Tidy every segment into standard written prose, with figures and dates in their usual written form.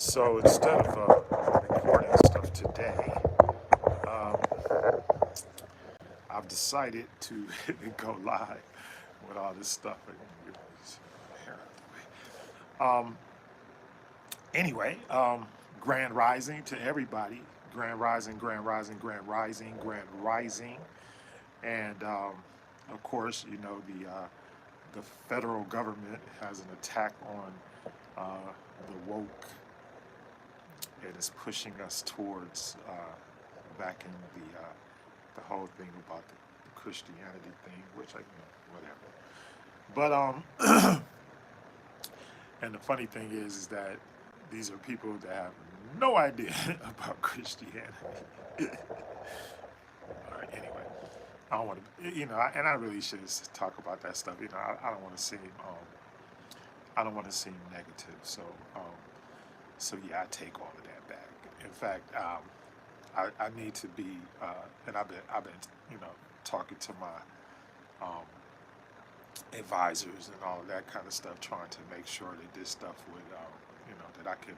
So instead of recording stuff today, um, I've decided to go live with all this stuff. And get this hair out the way. Anyway, grand rising to everybody. Grand rising, grand rising, grand rising, grand rising. And of course, you know, the federal government has an attack on the woke. It is pushing us towards back in the whole thing about the Christianity thing, which I, whatever. But and the funny thing is that these are people that have no idea about Christianity. All right, anyway, I don't want to, and I really should talk about that stuff. I don't want to seem, I don't want to seem negative. So yeah, I take all of that back. In fact, I need to be, and I've been, talking to my advisors and all of that kind of stuff, trying to make sure that this stuff would, that I can,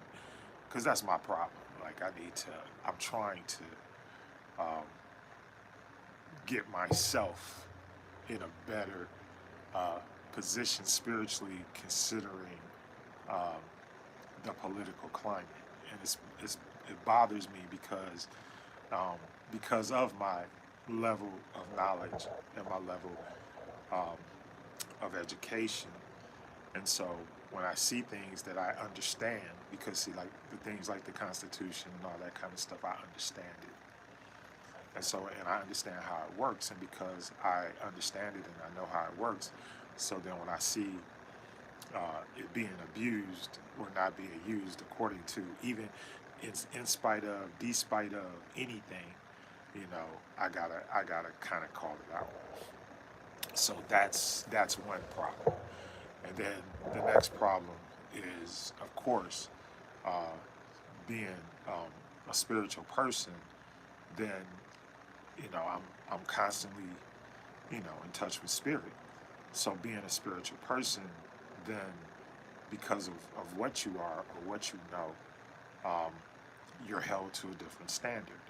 because that's my problem. Like I'm trying to um, get myself in a better position spiritually, considering um, the political climate, and it bothers me because of my level of knowledge and my level um, of education. And so when I see things that I understand, because see, like the things like the Constitution and all that kind of stuff, I understand it. And I understand how it works, and because I understand it and I know how it works, so then when I see it being abused or not being used according to, even in spite of, despite of anything, I gotta kind of call it out. So that's one problem. And then the next problem is, of course, uh, being a spiritual person. Then I'm constantly in touch with spirit. So being a spiritual person, then because of what you are or what you know, you're held to a different standard,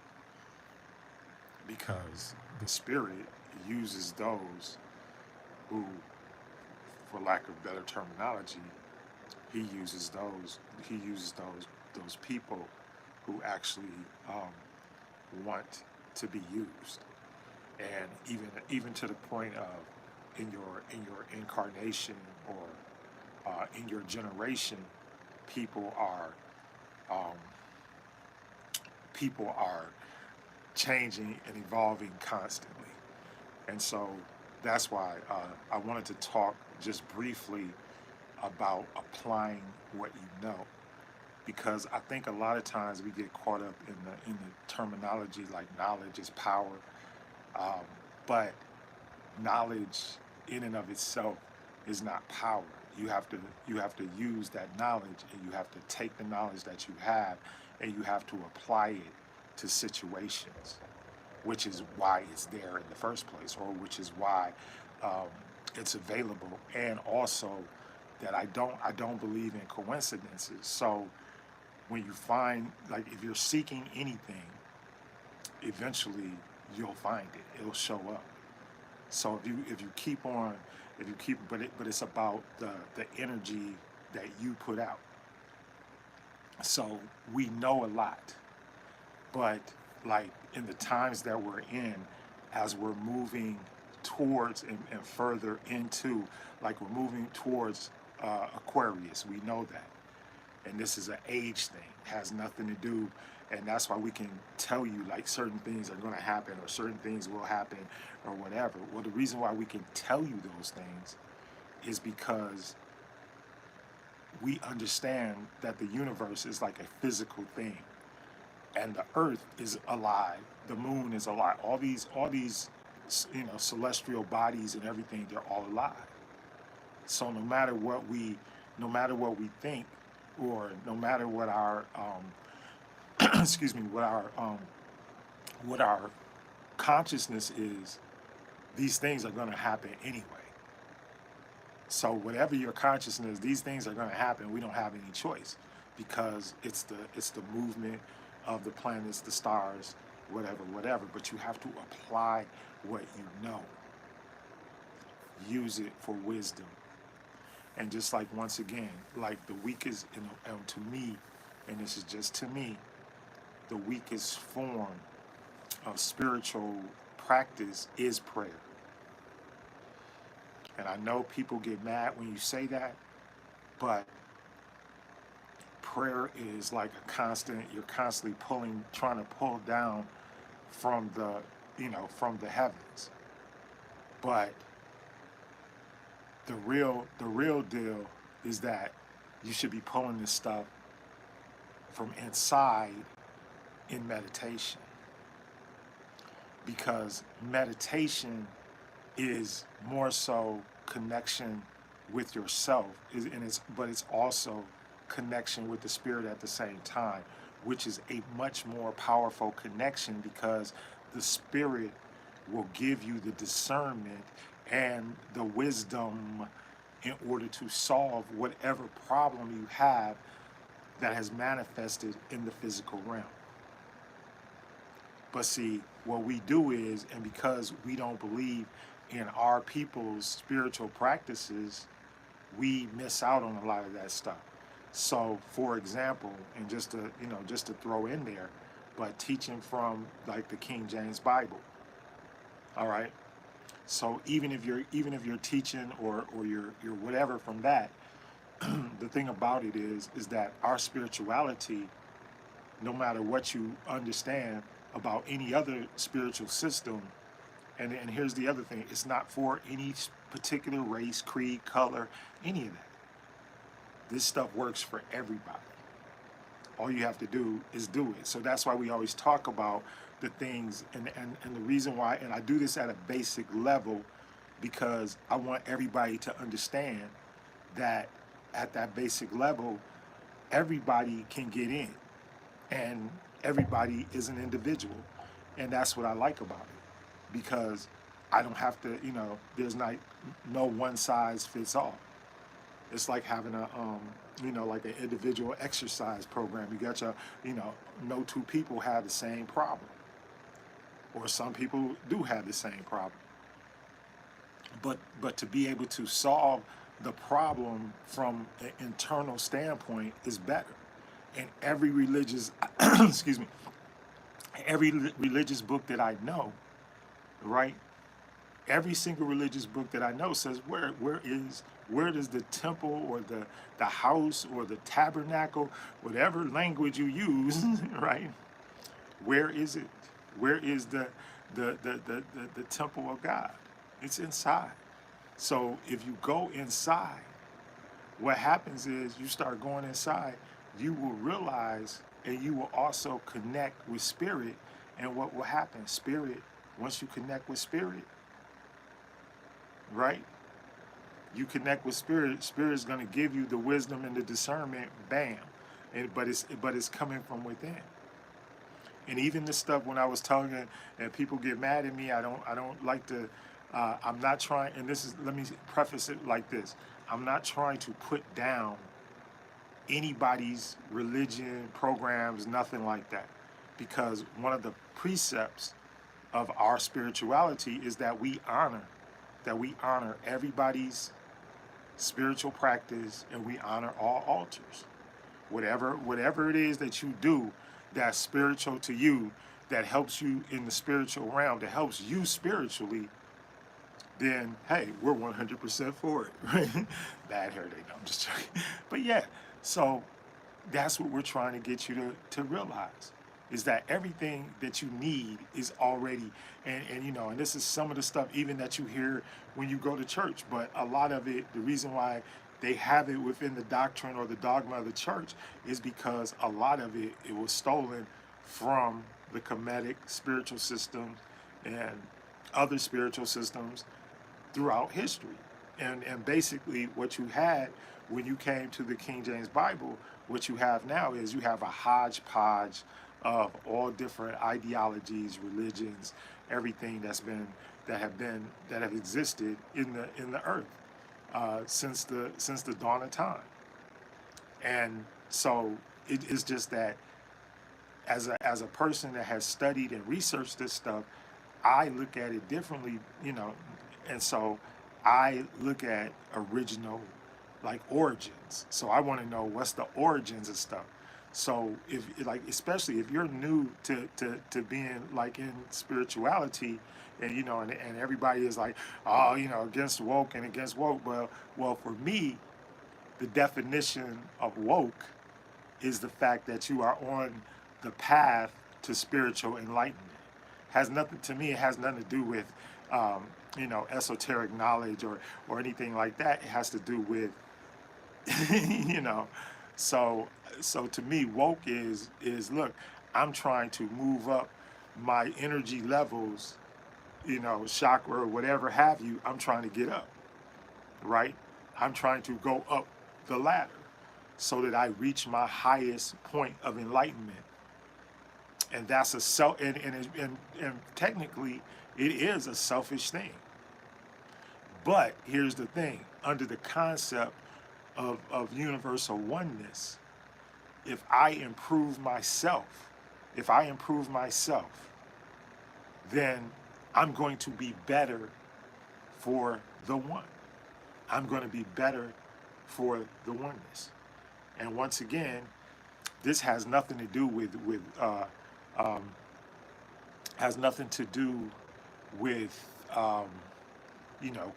because the spirit uses those who, for lack of better terminology, he uses those people who actually want to be used, and even to the point of in your incarnation, or in your generation, people are um, people are changing and evolving constantly. And so that's why I wanted to talk just briefly about applying what you know, because I think a lot of times we get caught up in the terminology like knowledge is power, um, but knowledge in and of itself is not power. You have to use that knowledge, and you have to take the knowledge that you have, and you have to apply it to situations, which is why it's there in the first place, or which is why um, it's available. And also that I don't believe in coincidences. So when you find, like, if you're seeking anything, eventually you'll find it. It'll show up. So if you keep on, if you keep, but it's about the energy that you put out. So we know a lot, but like in the times that we're in, as we're moving towards and further into, like we're moving towards Aquarius, we know that. And this is an age thing, has nothing to do, and that's why we can tell you like certain things are going to happen or certain things will happen or whatever. Well, the reason why we can tell you those things is because we understand that the universe is like a physical thing, and the earth is alive, the moon is alive, all these celestial bodies and everything, they're all alive. So no matter what we think, or no matter what our excuse me, what our consciousness is, these things are going to happen anyway. So whatever your consciousness, these things are going to happen. We don't have any choice. because it's the movement of the planets, the stars, whatever, whatever. But you have to apply what you know. Use it for wisdom. And just like once again, like the weakest, and to me, and this is just to me, the weakest form of spiritual practice is prayer. And I know people get mad when you say that, but prayer is like a constant, you're constantly trying to pull down from from the heavens. But the real deal is that you should be pulling this stuff from inside in meditation, because meditation is more so connection with yourself, but it's also connection with the spirit at the same time, which is a much more powerful connection, because the spirit will give you the discernment and the wisdom in order to solve whatever problem you have that has manifested in the physical realm. But see, what we do is, and because we don't believe in our people's spiritual practices, we miss out on a lot of that stuff. So, for example, and just to throw in there, but teaching from like the King James Bible. All right. So even if you're teaching or you're whatever from that, the thing about it is that our spirituality, no matter what you understand about any other spiritual system, and here's the other thing, it's not for any particular race, creed, color, any of that. This stuff works for everybody. All you have to do is do it. So that's why we always talk about the things, and the reason why, and I do this at a basic level, because I want everybody to understand that at that basic level, everybody can get in, and everybody is an individual. And that's what I like about it, because I don't have to, there's no one size fits all. It's like having like an individual exercise program. You got your, no two people have the same problem, or some people do have the same problem. But to be able to solve the problem from an internal standpoint is better. And every religious, excuse me, every religious book that I know, right? Every single religious book that I know says where does the temple or the house or the tabernacle, whatever language you use, right? Where is it? Where is the temple of God? It's inside. So if you go inside, what happens is you start going inside, you will realize, and you will also connect with spirit. And what will happen? Spirit, once you connect with spirit, right? You connect with spirit. Spirit is going to give you the wisdom and the discernment. Bam, but it's coming from within. And even the stuff when I was talking, and people get mad at me, I don't like to. I'm not trying. And this is, let me preface it like this: I'm not trying to put down anybody's religion, programs, nothing like that, because one of the precepts of our spirituality is that we honor everybody's spiritual practice, and we honor all altars. Whatever it is that you do that's spiritual to you, that helps you in the spiritual realm, that helps you spiritually, then hey, we're 100% for it, right? Bad hair day, no, I'm just joking. But yeah, so that's what we're trying to get you to realize, is that everything that you need is already, and this is some of the stuff even that you hear when you go to church, but a lot of it, the reason why they have it within the doctrine or the dogma of the church is because a lot of it was stolen from the Kemetic spiritual system and other spiritual systems throughout history. And basically what you had when you came to the King James Bible, what you have now is you have a hodgepodge of all different ideologies, religions, everything that have existed in the earth since the dawn of time. And So it is just that as a person that has studied and researched this stuff, I look at it differently, and so I look at original, like origins. So I want to know what's the origins of stuff. So if like, especially if you're new to being like in spirituality, and and everybody is like, oh, against woke and against woke. Well, for me, the definition of woke is the fact that you are on the path to spiritual enlightenment. Has nothing to me. It has nothing to do with esoteric knowledge or anything like that. It has to do with you know. So to me, woke is look. I'm trying to move up my energy levels, chakra or whatever have you. I'm trying to get up, right? I'm trying to go up the ladder so that I reach my highest point of enlightenment. And that's a self, and technically, it is a selfish thing. But here's the thing: under the concept of universal oneness, if I improve myself, if I improve myself, then I'm going to be better for the one. I'm going to be better for the oneness. And once again, this has nothing to do with um, has nothing to do with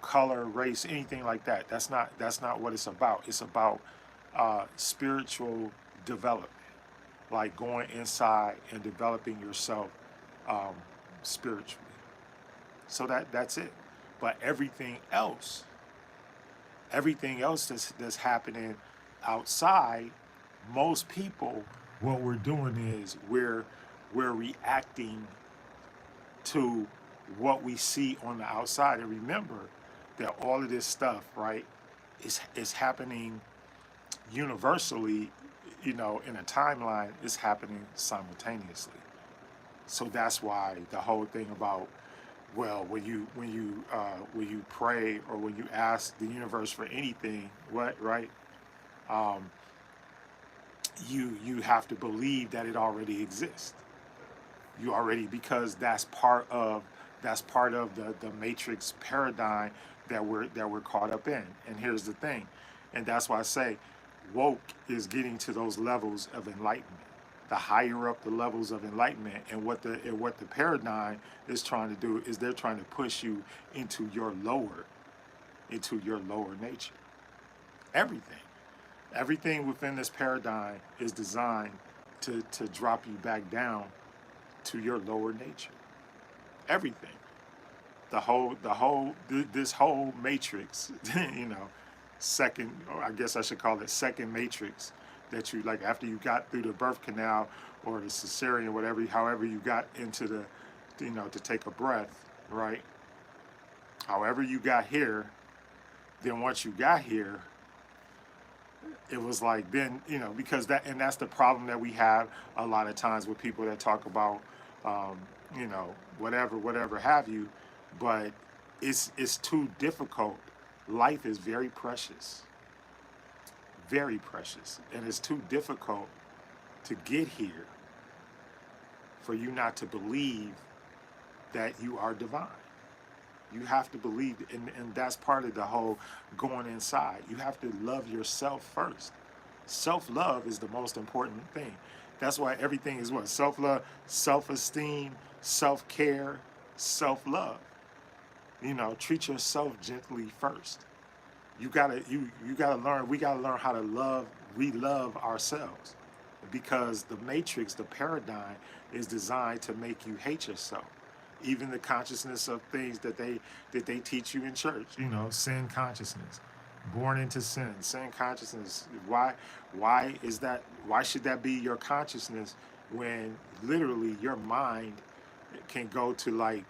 color, race, anything like that. That's not what it's about. It's about spiritual development, like going inside and developing yourself um, spiritually. So that's it. But everything else that's happening outside, most people, what we're doing is we're reacting to what we see on the outside. And remember that all of this stuff, right, is happening universally, in a timeline. Is happening simultaneously. So that's why the whole thing about, well, when you pray or when you ask the universe for anything, what, right? Um, you have to believe that it already exists. You already, because that's part of the matrix paradigm that we're caught up in. And here's the thing, and that's why I say woke is getting to those levels of enlightenment. The higher up the levels of enlightenment, and what the paradigm is trying to do is they're trying to push you into your lower nature. Everything. Everything within this paradigm is designed to drop you back down to your lower nature. Everything. This whole matrix, second, or I guess I should call it second matrix, that you, like, after you got through the birth canal or the cesarean, whatever, however you got into to take a breath, right? However you got here, then once you got here, it was like, then, because that's the problem that we have a lot of times with people that talk about, um, whatever have you, but it's too difficult. Life is very precious, and it's too difficult to get here for you not to believe that you are divine. You have to believe, and that's part of the whole going inside. You have to love yourself first. Self-love is the most important thing. That's why everything is what? Self-love, self-esteem, self-care, self-love. Treat yourself gently first. You gotta learn, we gotta learn how to love ourselves. Because the matrix, the paradigm, is designed to make you hate yourself. Even the consciousness of things that they teach you in church, sin consciousness, born into sin consciousness. Why is that? Why should that be your consciousness when literally your mind can go to like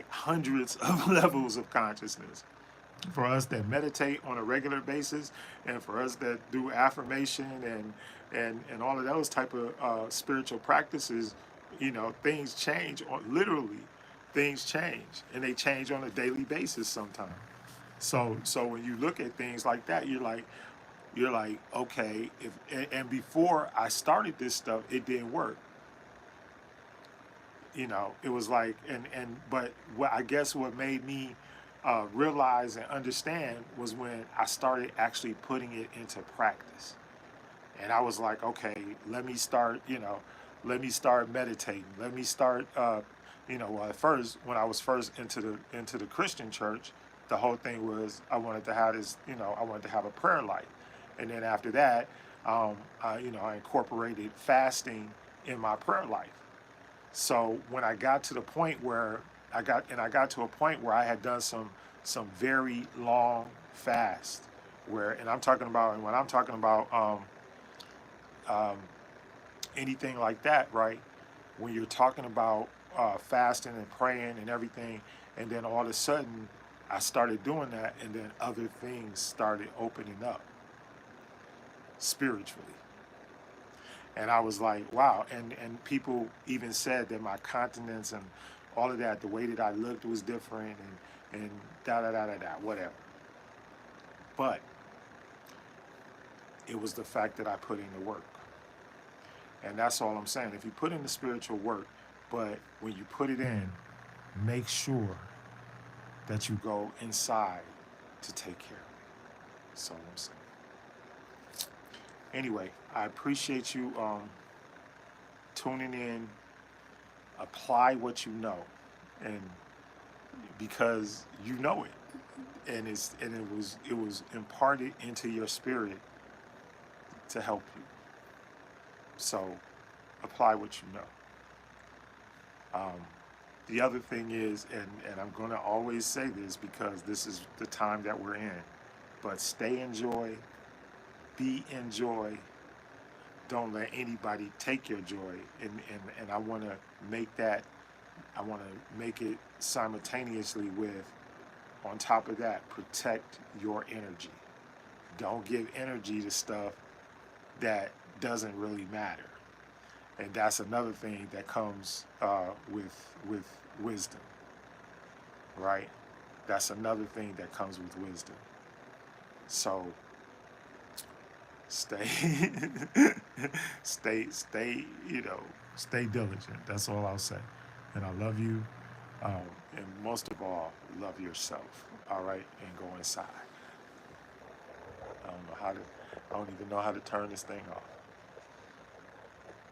hundreds of levels of consciousness? For us that meditate on a regular basis, and for us that do affirmation and all of those type of spiritual practices, things change. Literally, things change, and they change on a daily basis sometimes. So when you look at things like that, you're like, you're like, okay, and before I started this stuff, it didn't work. It was like, but what I guess what made me realize and understand was when I started actually putting it into practice. And I was like, okay, let me start, let me start meditating. Let me start, well, at first, when I was first into the Christian church, the whole thing was I wanted to have this, I wanted to have a prayer life. And then after that, I incorporated fasting in my prayer life. So when I got to the point where I got to a point where I had done some very long fast, where, and I'm talking about, and when I'm talking about um, anything like that, right? When you're talking about fasting and praying and everything, and then all of a sudden I started doing that, and then other things started opening up spiritually. And I was like, wow. And people even said that my continence and all of that, the way that I looked was different, and da da da da da, whatever. But it was the fact that I put in the work. And that's all I'm saying. If you put in the spiritual work, but when you put it in, make sure that you go inside to take care of it. That's all I'm saying. Anyway, I appreciate you tuning in. Apply what you know, and because you know it, and it was imparted into your spirit to help you. So apply what you know. The other thing is, and I'm going to always say this because this is the time that we're in, but stay in joy, be in joy. Don't let anybody take your joy. And I want to make that, I want to make it simultaneously with, on top of that, protect your energy. Don't give energy to stuff that doesn't really matter. And that's another thing that comes with wisdom, right? That's another thing that comes with wisdom. So stay, stay, stay diligent. That's all I'll say. And I love you. And most of all, love yourself. All right, and go inside. I don't even know how to turn this thing off.